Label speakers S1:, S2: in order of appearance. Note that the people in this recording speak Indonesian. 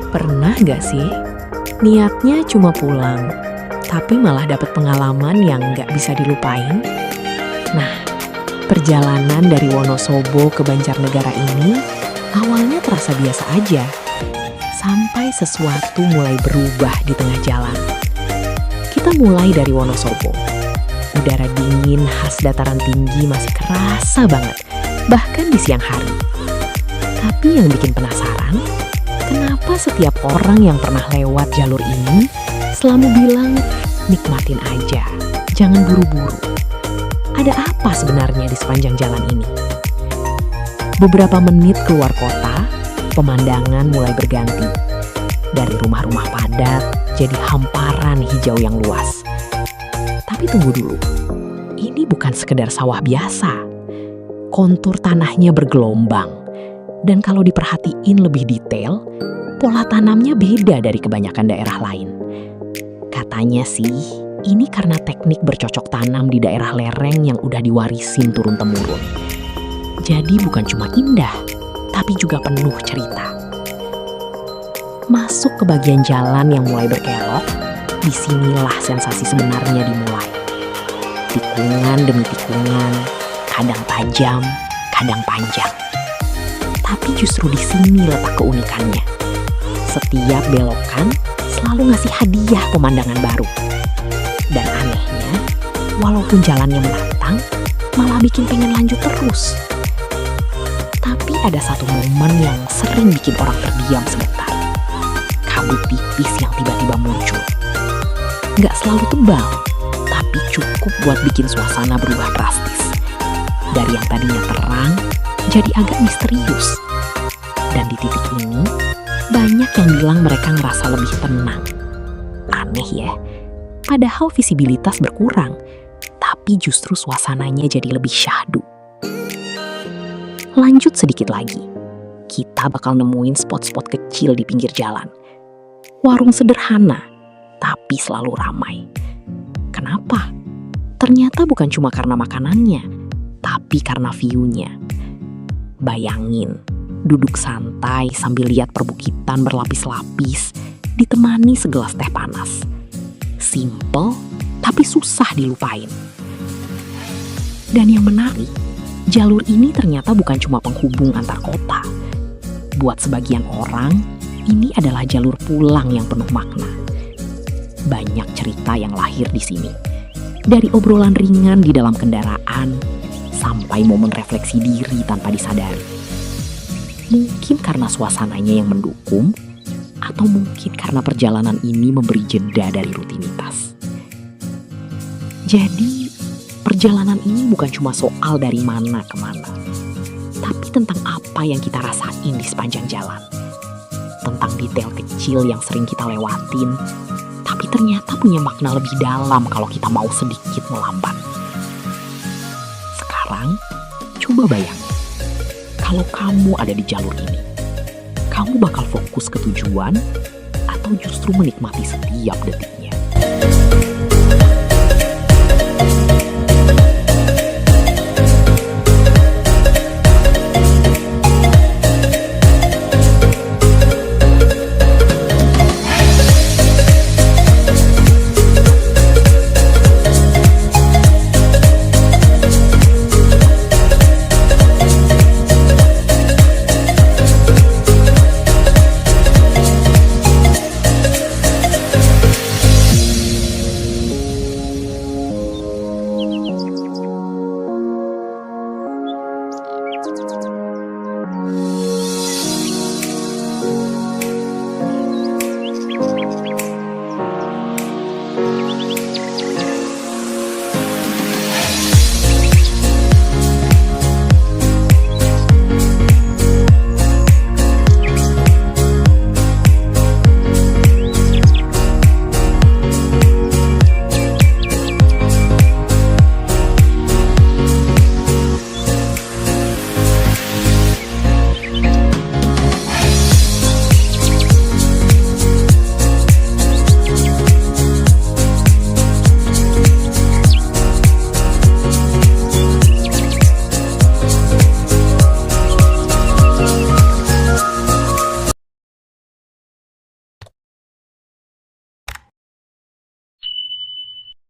S1: Pernah gak sih? Niatnya cuma pulang, tapi malah dapat pengalaman yang gak bisa dilupain. Nah, perjalanan dari Wonosobo ke Banjarnegara ini awalnya terasa biasa aja. Sampai sesuatu mulai berubah di tengah jalan. Kita mulai dari Wonosobo. Udara dingin khas dataran tinggi masih kerasa banget, bahkan di siang hari. Tapi yang bikin penasaran, kenapa setiap orang yang pernah lewat jalur ini selalu bilang, nikmatin aja, jangan buru-buru. Ada apa sebenarnya di sepanjang jalan ini? Beberapa menit keluar kota, pemandangan mulai berganti. Dari rumah-rumah padat, jadi hamparan hijau yang luas. Tapi tunggu dulu, ini bukan sekedar sawah biasa. Kontur tanahnya bergelombang. Dan kalau diperhatiin lebih detail, pola tanamnya beda dari kebanyakan daerah lain. Katanya sih, ini karena teknik bercocok tanam di daerah lereng yang udah diwarisin turun-temurun. Jadi bukan cuma indah, tapi juga penuh cerita. Masuk ke bagian jalan yang mulai berkelok, disinilah sensasi sebenarnya dimulai. Tikungan demi tikungan, kadang tajam, kadang panjang. Tapi justru di sini letak keunikannya. Setiap belokan selalu ngasih hadiah pemandangan baru. Dan anehnya, walaupun jalannya menantang, malah bikin pengen lanjut terus. Tapi ada satu momen yang sering bikin orang terdiam sebentar. Kabut tipis yang tiba-tiba muncul. Nggak selalu tebal, tapi cukup buat bikin suasana berubah drastis. Dari yang tadinya terang, jadi agak misterius. Dan di titik ini, banyak yang bilang mereka ngerasa lebih tenang. Aneh ya, padahal visibilitas berkurang, tapi justru suasananya jadi lebih syahdu. Lanjut sedikit lagi, kita bakal nemuin spot-spot kecil di pinggir jalan. Warung sederhana, tapi selalu ramai. Kenapa? Ternyata bukan cuma karena makanannya, tapi karena view-nya. Bayangin, duduk santai sambil lihat perbukitan berlapis-lapis, ditemani segelas teh panas. Simple, tapi susah dilupain. Dan yang menarik, jalur ini ternyata bukan cuma penghubung antar kota. Buat sebagian orang, ini adalah jalur pulang yang penuh makna. Banyak cerita yang lahir di sini. Dari obrolan ringan di dalam kendaraan, sampai momen refleksi diri tanpa disadari. Mungkin karena suasananya yang mendukung, atau mungkin karena perjalanan ini memberi jeda dari rutinitas. Jadi, perjalanan ini bukan cuma soal dari mana ke mana, tapi tentang apa yang kita rasain di sepanjang jalan. Tentang detail kecil yang sering kita lewatin, tapi ternyata punya makna lebih dalam kalau kita mau sedikit melambat. Sekarang, coba bayangin, kalau kamu ada di jalur ini, kamu bakal fokus ke tujuan atau justru menikmati setiap detiknya?